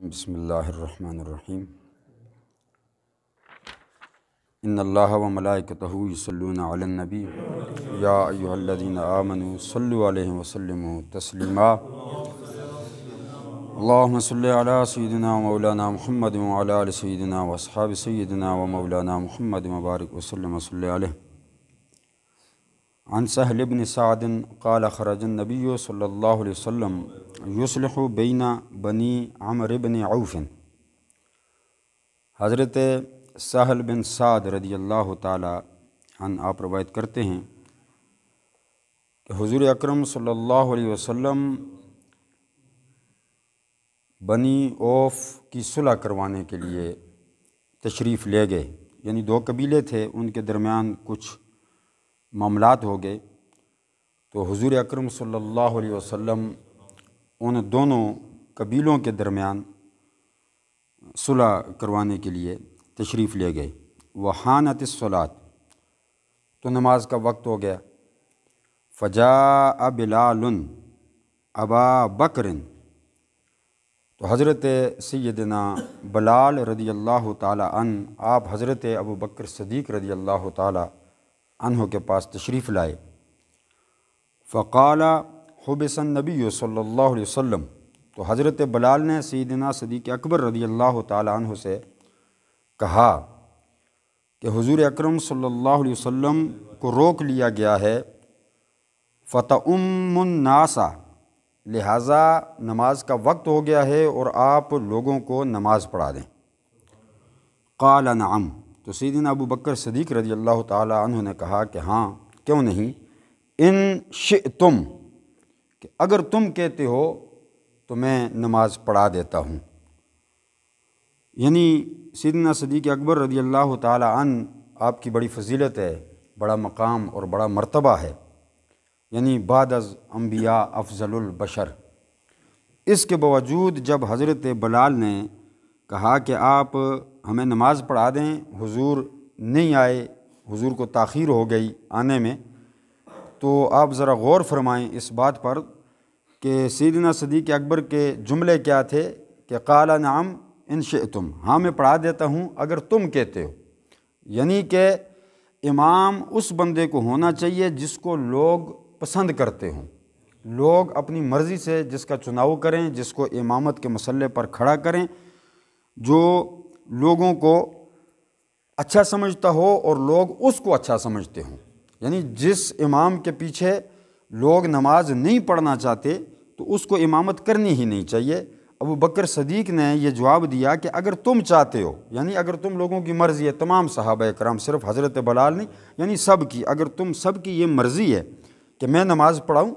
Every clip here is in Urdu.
بسم اللہ الرحمن الرحیم ان اللہ و ملائکتہ یصلون علی النبی یا ایہا الذین آمنوا صلوا علیہ وسلموا تسلیما اللہم صلی علی سیدنا و مولانا محمد وعلی آل سیدنا و اصحاب سیدنا و مولانا محمد مبارک وسلم صلی علیہ عن سہل بن سعد قال خرج النبی صلی اللہ علیہ وسلم یصلح بین بنی عمرو بن عوف۔ حضرت سہل بن سعد رضی اللہ تعالی عنہ آپ روایت کرتے ہیں کہ حضور اکرم صلی اللہ علیہ وسلم بنی عوف کی صلح کروانے کے لیے تشریف لے گئے، یعنی دو قبیلے تھے، ان کے درمیان کچھ معاملات ہو گئے، تو حضور اکرم صلی اللہ علیہ وسلم ان دونوں قبیلوں کے درمیان صلح کروانے کے لیے تشریف لے گئے۔ وحانت الصلاۃ، تو نماز کا وقت ہو گیا۔ فجاء بلال ابا بکر، تو حضرت سیدنا بلال رضی اللہ تعالی عنہ آپ حضرت ابو بکر صدیق رضی اللہ تعالی عنہ کے پاس تشریف لائے۔ فقال حبس النبی صلی اللہ علیہ وسلم، تو حضرت بلال نے سیدنا صدیق اکبر رضی اللہ تعالی عنہ سے کہا کہ حضور اکرم صلی اللہ علیہ وسلم کو روک لیا گیا ہے، فتؤم الناس، لہٰذا نماز کا وقت ہو گیا ہے اور آپ لوگوں کو نماز پڑھا دیں۔ قال نعم، تو سیدنا ابو بکر صدیق رضی اللہ تعالی عنہ نے کہا کہ ہاں، کیوں نہیں، ان شئتم، کہ اگر تم کہتے ہو تو میں نماز پڑھا دیتا ہوں۔ یعنی سیدنا صدیق اکبر رضی اللہ تعالی عنہ آپ کی بڑی فضیلت ہے، بڑا مقام اور بڑا مرتبہ ہے، یعنی بعد از انبیاء افضل البشر۔ اس کے باوجود جب حضرت بلال نے کہا کہ آپ ہمیں نماز پڑھا دیں، حضور نہیں آئے، حضور کو تاخیر ہو گئی آنے میں، تو آپ ذرا غور فرمائیں اس بات پر کہ سیدنا صدیق اکبر کے جملے کیا تھے کہ قال نعم ان شئتم، ہاں میں پڑھا دیتا ہوں اگر تم کہتے ہو، یعنی کہ امام اس بندے کو ہونا چاہیے جس کو لوگ پسند کرتے ہوں، لوگ اپنی مرضی سے جس کا چناؤ کریں، جس کو امامت کے مسئلے پر کھڑا کریں، جو لوگوں کو اچھا سمجھتا ہو اور لوگ اس کو اچھا سمجھتے ہوں۔ یعنی جس امام کے پیچھے لوگ نماز نہیں پڑھنا چاہتے تو اس کو امامت کرنی ہی نہیں چاہیے۔ ابو بکر صدیق نے یہ جواب دیا کہ اگر تم چاہتے ہو، یعنی اگر تم لوگوں کی مرضی ہے، تمام صحابہ کرام، صرف حضرت بلال نہیں، یعنی سب کی، اگر تم سب کی یہ مرضی ہے کہ میں نماز پڑھاؤں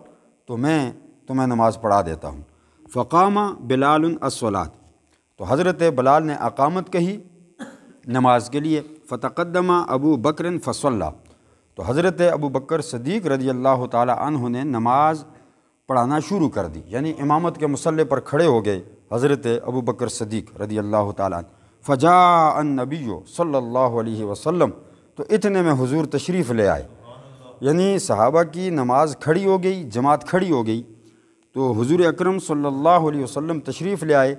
تو میں تمہیں نماز پڑھا دیتا ہوں۔ فقام بلال الصلاۃ، تو حضرت بلال نے اقامت کہی نماز کے لیے۔ فتقدم ابو بکر فصلی، تو حضرت ابو بکر صدیق رضی اللہ تعالی عنہ نے نماز پڑھانا شروع کر دی، یعنی امامت کے مسئلے پر کھڑے ہو گئے حضرت ابو بکر صدیق رضی اللہ تعالی عنہ۔ فجاء النبی صلی اللہ علیہ وسلم، تو اتنے میں حضور تشریف لے آئے، یعنی صحابہ کی نماز کھڑی ہو گئی، جماعت کھڑی ہو گئی، تو حضور اکرم صلی اللہ علیہ وسلم تشریف لے آئے۔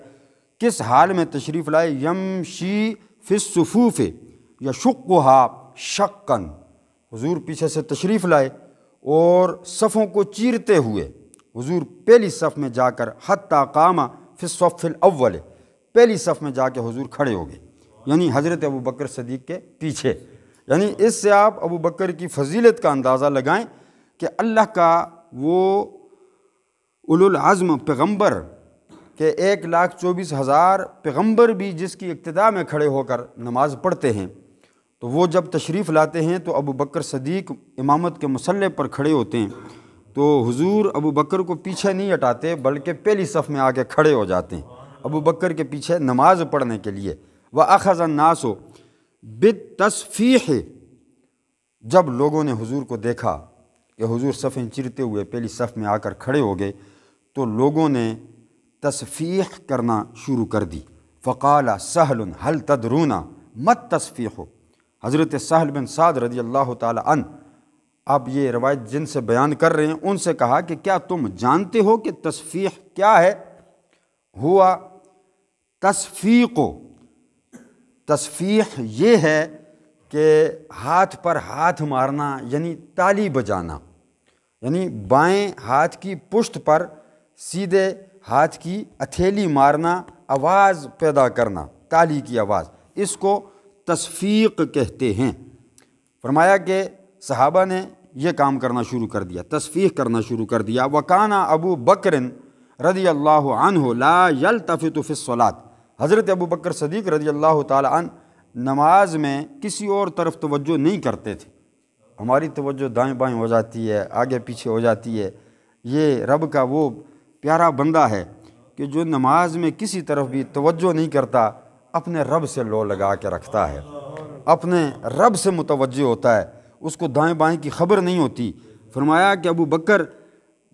کس حال میں تشریف لائے؟ یمشی فی الصفوف یشقها شقا، حضور پیچھے سے تشریف لائے اور صفوں کو چیرتے ہوئے حضور پہلی صف میں جا کر حتی قام فی الصف الاول، پہلی صف میں جا کے حضور کھڑے ہو گئے، یعنی حضرت ابو بکر صدیق کے پیچھے۔ یعنی اس سے آپ ابو بکر کی فضیلت کا اندازہ لگائیں کہ اللہ کا وہ اولو العزم پیغمبر کہ 1,24,000 پیغمبر بھی جس کی اقتداء میں کھڑے ہو کر نماز پڑھتے ہیں، تو وہ جب تشریف لاتے ہیں تو ابو بکر صدیق امامت کے مسئلے پر کھڑے ہوتے ہیں، تو حضور ابو بکر کو پیچھے نہیں ہٹاتے بلکہ پہلی صف میں آ کے کھڑے ہو جاتے ہیں ابو بکر کے پیچھے نماز پڑھنے کے لیے۔ وَأَخَذَ النَّاسُ بِالتَّصْفِيحِ، جب لوگوں نے حضور کو دیکھا کہ حضور صفیں چیرتے ہوئے پہلی صف میں آ کر کھڑے ہو گئے تو لوگوں نے تصفیح کرنا شروع کر دی۔ فقال سہل هل تدرون ما التصفیح، حضرت سہل بن سعد رضی اللہ تعالی عنہ آپ یہ روایت جن سے بیان کر رہے ہیں ان سے کہا کہ کیا تم جانتے ہو کہ تصفیح کیا ہے؟ ہوا تصفیح یہ ہے کہ ہاتھ پر ہاتھ مارنا، یعنی تالی بجانا، یعنی بائیں ہاتھ کی پشت پر سیدھے ہاتھ کی ہتھیلی مارنا، آواز پیدا کرنا، تالی کی آواز، اس کو تصفیق کہتے ہیں۔ فرمایا کہ صحابہ نے یہ کام کرنا شروع کر دیا، تصفیق کرنا شروع کر دیا۔ وَكَانَ ابو بکر رضی اللہ عنہ لا يلتفت فی الصلاۃ، حضرت ابو بکر صدیق رضی اللہ تعالی عنہ نماز میں کسی اور طرف توجہ نہیں کرتے تھے۔ ہماری توجہ دائیں بائیں ہو جاتی ہے، آگے پیچھے ہو جاتی ہے۔ یہ رب کا وہ پیارا بندہ ہے کہ جو نماز میں کسی طرف بھی توجہ نہیں کرتا، اپنے رب سے لو لگا کے رکھتا ہے، اپنے رب سے متوجہ ہوتا ہے، اس کو دائیں بائیں کی خبر نہیں ہوتی۔ فرمایا کہ ابو بکر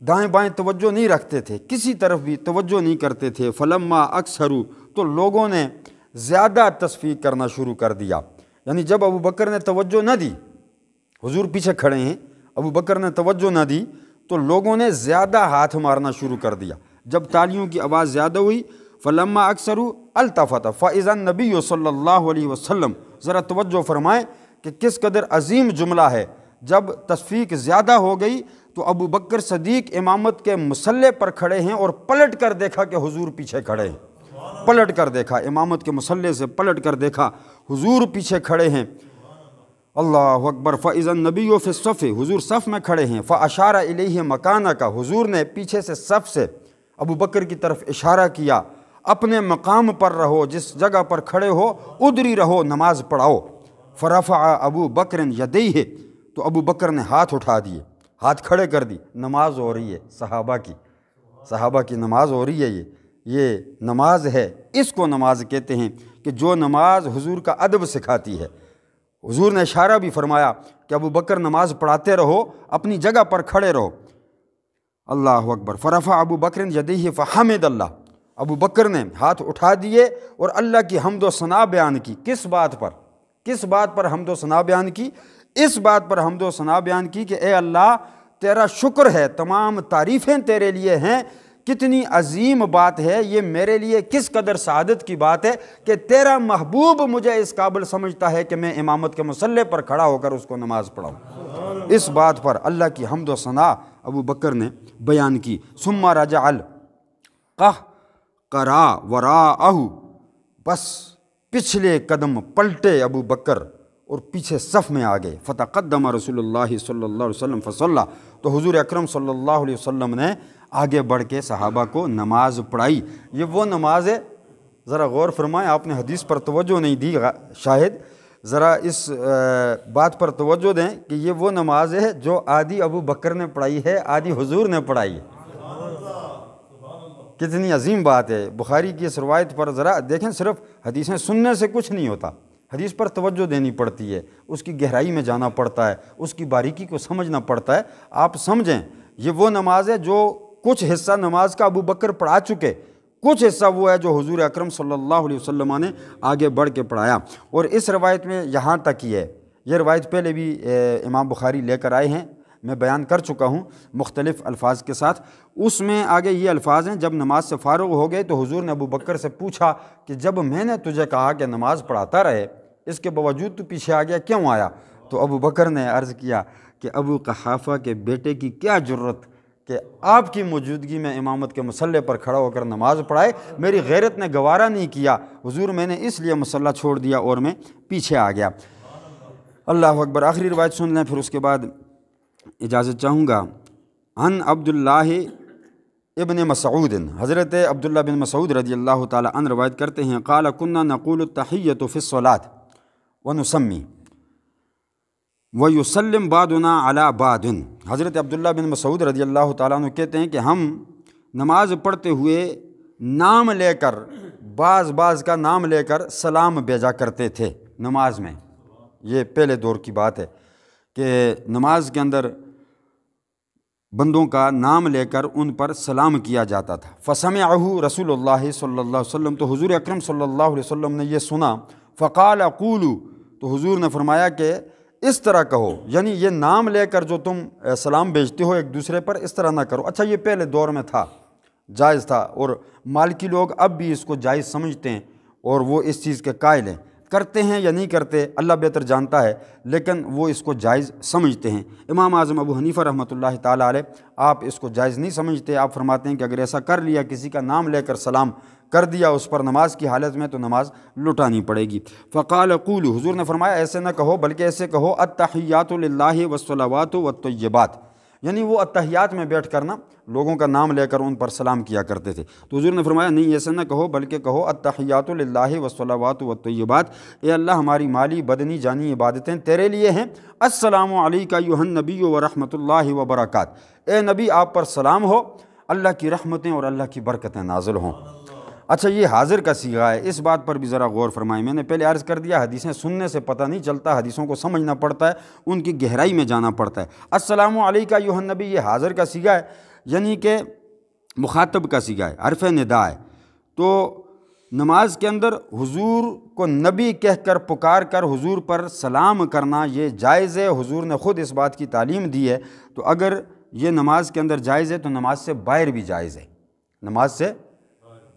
دائیں بائیں توجہ نہیں رکھتے تھے، کسی طرف بھی توجہ نہیں کرتے تھے۔ فلما اکثروا، تو لوگوں نے زیادہ تصفیق کرنا شروع کر دیا، یعنی جب ابو بکر نے توجہ نہ دی، حضور پیچھے کھڑے ہیں، ابو بکر نے توجہ نہ دی تو لوگوں نے زیادہ ہاتھ مارنا شروع کر دیا۔ جب تالیوں کی آواز زیادہ ہوئی، فلما اکثروا التفت فاذا النبی صلی اللہ علیہ وسلم، ذرا توجہ فرمائیں کہ کس قدر عظیم جملہ ہے۔ جب تصفیق زیادہ ہو گئی تو ابو بکر صدیق امامت کے مصلی پر کھڑے ہیں اور پلٹ کر دیکھا کہ حضور پیچھے کھڑے ہیں، پلٹ کر دیکھا، امامت کے مصلی سے پلٹ کر دیکھا حضور پیچھے کھڑے ہیں۔ اللہ اکبر۔ فاذا النبی فی الصف، حضور صف میں کھڑے ہیں۔ فاشار الیہ مکانک، حضور نے پیچھے سے صف سے ابو بکر کی طرف اشارہ کیا، اپنے مقام پر رہو، جس جگہ پر کھڑے ہو ادھر ہی رہو، نماز پڑھاؤ۔ فرفع ابو بکر یدیہ، تو ابو بکر نے ہاتھ اٹھا دیے، ہاتھ کھڑے کر دی، نماز ہو رہی ہے صحابہ کی نماز ہو رہی ہے۔ یہ نماز ہے، اس کو نماز کہتے ہیں کہ جو نماز حضور کا ادب سکھاتی ہے۔ حضور نے اشارہ بھی فرمایا کہ ابو بکر نماز پڑھاتے رہو، اپنی جگہ پر کھڑے رہو۔ اللہ اکبر۔ فرفع ابو بکر یدیہ فحمد اللہ، ابو بکر نے ہاتھ اٹھا دیے اور اللہ کی حمد و ثنا بیان کی۔ کس بات پر حمد و ثنا بیان کی؟ اس بات پر حمد و ثنا بیان کی کہ اے اللہ تیرا شکر ہے، تمام تعریفیں تیرے لیے ہیں، کتنی عظیم بات ہے یہ میرے لیے، کس قدر سعادت کی بات ہے کہ تیرا محبوب مجھے اس قابل سمجھتا ہے کہ میں امامت کے مصلی پر کھڑا ہو کر اس کو نماز پڑھاؤں۔ اس بات پر اللہ کی حمد و ثنا ابو بکر نے بیان کی۔ ثم رجع القہقرا وراءہ، بس پچھلے قدم پلٹے ابو بکر اور پیچھے صف میں آ گئے۔ فتقدم رسول اللہ صلی اللہ علیہ وسلم فصلی، تو حضور اکرم صلی اللہ علیہ وسلم نے آگے بڑھ کے صحابہ کو نماز پڑھائی۔ یہ وہ نماز ہے، ذرا غور فرمائیں، آپ نے حدیث پر توجہ نہیں دی شاہد، ذرا اس بات پر توجہ دیں کہ یہ وہ نماز ہے جو آدھی ابو بکر نے پڑھائی ہے، آدھی حضور نے پڑھائی ہے۔ کتنی عظیم بات ہے۔ بخاری کی اس روایت پر ذرا دیکھیں، صرف حدیثیں سننے سے کچھ نہیں ہوتا، حدیث پر توجہ دینی پڑتی ہے، اس کی گہرائی میں جانا پڑتا ہے، اس کی باریکی کو سمجھنا پڑتا ہے۔ آپ سمجھیں، یہ وہ نماز ہے جو کچھ حصہ نماز کا ابو بکر پڑھا چکے، کچھ حصہ وہ ہے جو حضور اکرم صلی اللہ علیہ وسلم نے آگے بڑھ کے پڑھایا۔ اور اس روایت میں یہاں تک ہی ہے، یہ روایت پہلے بھی امام بخاری لے کر آئے ہیں، میں بیان کر چکا ہوں مختلف الفاظ کے ساتھ۔ اس میں آگے یہ الفاظ ہیں، جب نماز سے فارغ ہو گئے تو حضور نے ابو بکر سے پوچھا کہ جب میں نے تجھے کہا کہ نماز پڑھاتا رہے، اس کے باوجود تو پیچھے آ گیا، کیوں آیا؟ تو ابو بکر نے عرض کیا کہ ابو قحافہ کے بیٹے کی کیا جرت کہ آپ کی موجودگی میں امامت کے مصلی پر کھڑا ہو کر نماز پڑھائے، میری غیرت نے گوارا نہیں کیا حضور، میں نے اس لیے مصلی چھوڑ دیا اور میں پیچھے آ گیا۔ اللہ اکبر۔ آخری روایت سن لیں، پھر اس کے بعد اجازت چاہوں گا۔ عن عبداللہ ابن مسعود، حضرت عبداللہ بن مسعود رضی اللہ تعالی عنہ روایت کرتے ہیں، قال كنا نقول التحیۃ فی الصلاۃ ونسمی وَيُسَلِّمْ بَعْضُنَا عَلَى بَعْضٍ، حضرت عبداللہ بن مسعود رضی اللہ تعالیٰ عنہ کہتے ہیں کہ ہم نماز پڑھتے ہوئے نام لے کر، بعض کا نام لے کر سلام بھیجا کرتے تھے نماز میں۔ یہ پہلے دور کی بات ہے کہ نماز کے اندر بندوں کا نام لے کر ان پر سلام کیا جاتا تھا۔ فَسَمِعَهُ رسول اللہ صلی اللہ علیہ وسلم، تو حضور اکرم صلی اللہ علیہ وسلم نے یہ سنا۔ فَقَالَ قُولُوا، تو حضور نے فرمایا کہ اس طرح کہو، یعنی یہ نام لے کر جو تم سلام بھیجتے ہو ایک دوسرے پر، اس طرح نہ کرو۔ اچھا، یہ پہلے دور میں تھا، جائز تھا، اور مالکی لوگ اب بھی اس کو جائز سمجھتے ہیں اور وہ اس چیز کے قائل ہیں۔ کرتے ہیں یا نہیں کرتے اللہ بہتر جانتا ہے، لیکن وہ اس کو جائز سمجھتے ہیں۔ امام اعظم ابو حنیفہ رحمۃ اللہ تعالیٰ علیہ آپ اس کو جائز نہیں سمجھتے۔ آپ فرماتے ہیں کہ اگر ایسا کر لیا، کسی کا نام لے کر سلام کر دیا اس پر نماز کی حالت میں، تو نماز لٹانی پڑے گی۔ فقال قولوا، حضور نے فرمایا ایسے نہ کہو بلکہ ایسے کہو التحیات للہ والصلوات والطیبات، یعنی وہ اتحیات میں بیٹھ کر نا لوگوں کا نام لے کر ان پر سلام کیا کرتے تھے۔ تو حضور نے فرمایا نہیں ایسے نہ کہو بلکہ کہو التحیات للہ والصلوات والطیبات، اے اللہ ہماری مالی بدنی جانی عبادتیں تیرے لیے ہیں۔ السلام علیک ایھا النبی ورحمۃ اللہ وبرکاتہ، اے نبی آپ پر سلام ہو، اللہ کی رحمتیں اور اللہ کی برکتیں نازل ہوں۔ اچھا یہ حاضر کا صیغہ ہے، اس بات پر بھی ذرا غور فرمائیں۔ میں نے پہلے عرض کر دیا حدیثیں سننے سے پتہ نہیں چلتا، حدیثوں کو سمجھنا پڑتا ہے، ان کی گہرائی میں جانا پڑتا ہے۔ السلام علیک ایھا النبی یہ حاضر کا صیغہ ہے، یعنی کہ مخاطب کا صیغہ ہے، حرف ندا ہے۔ تو نماز کے اندر حضور کو نبی کہہ کر پکار کر حضور پر سلام کرنا یہ جائز ہے، حضور نے خود اس بات کی تعلیم دی ہے۔ تو اگر یہ نماز کے اندر جائز ہے تو نماز سے باہر بھی جائز ہے، نماز سے،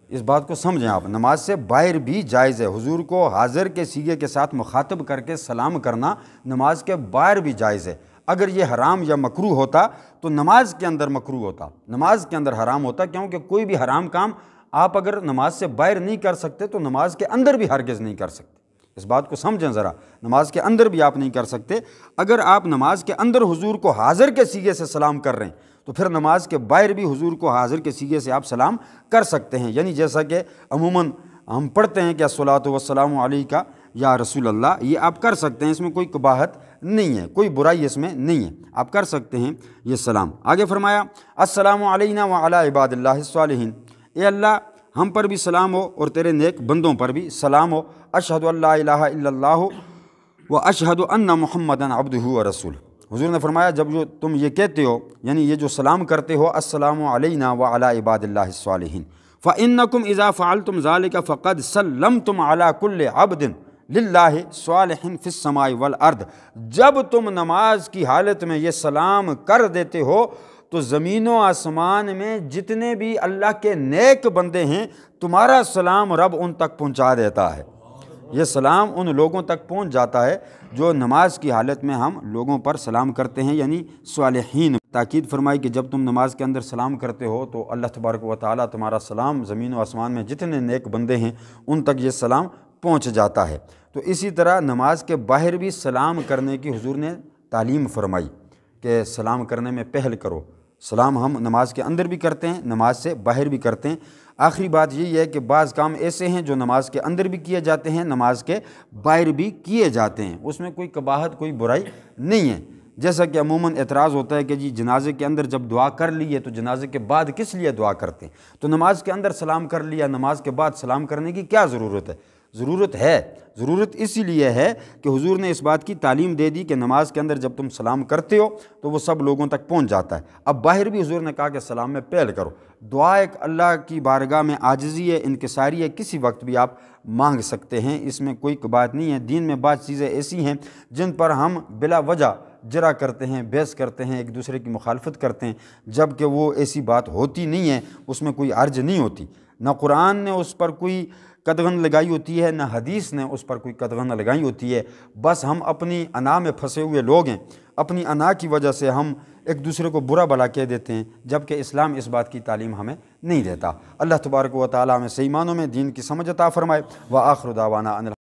اس بات کو سمجھیں آپ، نماز سے باہر بھی جائز ہے۔ حضور کو حاضر کے صیغے کے ساتھ مخاطب کر کے سلام کرنا نماز کے باہر بھی جائز ہے۔ اگر یہ حرام یا مکروہ ہوتا تو نماز کے اندر مکروہ ہوتا، نماز کے اندر حرام ہوتا، کیونکہ کوئی بھی حرام کام آپ اگر نماز سے باہر نہیں کر سکتے تو نماز کے اندر بھی ہرگز نہیں کر سکتے۔ اس بات کو سمجھیں ذرا، نماز کے اندر بھی آپ نہیں کر سکتے۔ اگر آپ نماز کے اندر حضور کو حاضر کے صیغے سے سلام کر رہے ہیں تو پھر نماز کے باہر بھی حضور کو حاضر کے صیغے سے آپ سلام کر سکتے ہیں، یعنی جیسا کہ عموماً ہم پڑھتے ہیں کہ الصلاۃ والسلام علیک یا رسول اللہ، یہ آپ کر سکتے ہیں، اس میں کوئی قباحت نہیں ہے، کوئی برائی اس میں نہیں ہے، آپ کر سکتے ہیں یہ سلام۔ آگے فرمایا السلام علینا وعلی عباد اللہ الصالحین، اے اللہ ہم پر بھی سلام ہو اور تیرے نیک بندوں پر بھی سلام ہو۔ اشہد ان لا الہ الا اللہ واشہد ان محمدا عبدہ ورسولہ، حضور نے فرمایا جب جو تم یہ کہتے ہو، یعنی یہ جو سلام کرتے ہو السلام علینا وعلی عباد اللہ الصالحین، فإنکم اذا فعلتم ذلک فقد سلمتم علی کل عبد للہ صالح فی السماء والارض، جب تم نماز کی حالت میں یہ سلام کر دیتے ہو تو زمین و آسمان میں جتنے بھی اللہ کے نیک بندے ہیں تمہارا سلام رب ان تک پہنچا دیتا ہے۔ یہ سلام ان لوگوں تک پہنچ جاتا ہے جو نماز کی حالت میں ہم لوگوں پر سلام کرتے ہیں، یعنی صالحین۔ تاکید فرمائی کہ جب تم نماز کے اندر سلام کرتے ہو تو اللہ تبارک و تعالیٰ تمہارا سلام زمین و آسمان میں جتنے نیک بندے ہیں ان تک یہ سلام پہنچ جاتا ہے۔ تو اسی طرح نماز کے باہر بھی سلام کرنے کی حضور نے تعلیم فرمائی کہ سلام کرنے میں پہل کرو۔ سلام ہم نماز کے اندر بھی کرتے ہیں، نماز سے باہر بھی کرتے ہیں۔ آخری بات یہی ہے کہ بعض کام ایسے ہیں جو نماز کے اندر بھی کیے جاتے ہیں، نماز کے باہر بھی کیے جاتے ہیں، اس میں کوئی قباحت کوئی برائی نہیں ہے۔ جیسا کہ عموماً اعتراض ہوتا ہے کہ جی جنازے کے اندر جب دعا کر لی ہے تو جنازے کے بعد کس لیے دعا کرتے ہیں؟ تو نماز کے اندر سلام کر لیا، نماز کے بعد سلام کرنے کی کیا ضرورت ہے؟ ضرورت اسی لیے ہے کہ حضور نے اس بات کی تعلیم دے دی کہ نماز کے اندر جب تم سلام کرتے ہو تو وہ سب لوگوں تک پہنچ جاتا ہے۔ اب باہر بھی حضور نے کہا کہ سلام میں پہل کرو۔ دعا ایک اللہ کی بارگاہ میں عاجزی ہے، انکساری ہے، کسی وقت بھی آپ مانگ سکتے ہیں، اس میں کوئی بات نہیں ہے۔ دین میں بعض چیزیں ایسی ہیں جن پر ہم بلا وجہ جرا کرتے ہیں، بحث کرتے ہیں، ایک دوسرے کی مخالفت کرتے ہیں، جب کہ وہ ایسی بات ہوتی نہیں ہے، اس میں کوئی حرج نہیں ہوتی۔ نہ قرآن نے اس پر کوئی قدغن لگائی ہوتی ہے، نہ حدیث نے اس پر کوئی قدغن لگائی ہوتی ہے۔ بس ہم اپنی انا میں پھنسے ہوئے لوگ ہیں، اپنی انا کی وجہ سے ہم ایک دوسرے کو برا بھلا کہہ دیتے ہیں، جبکہ اسلام اس بات کی تعلیم ہمیں نہیں دیتا۔ اللہ تبارک و تعالیٰ ہمیں صحیح معنوں میں دین کی سمجھ عطا فرمائے۔ وآخر دعوانا ان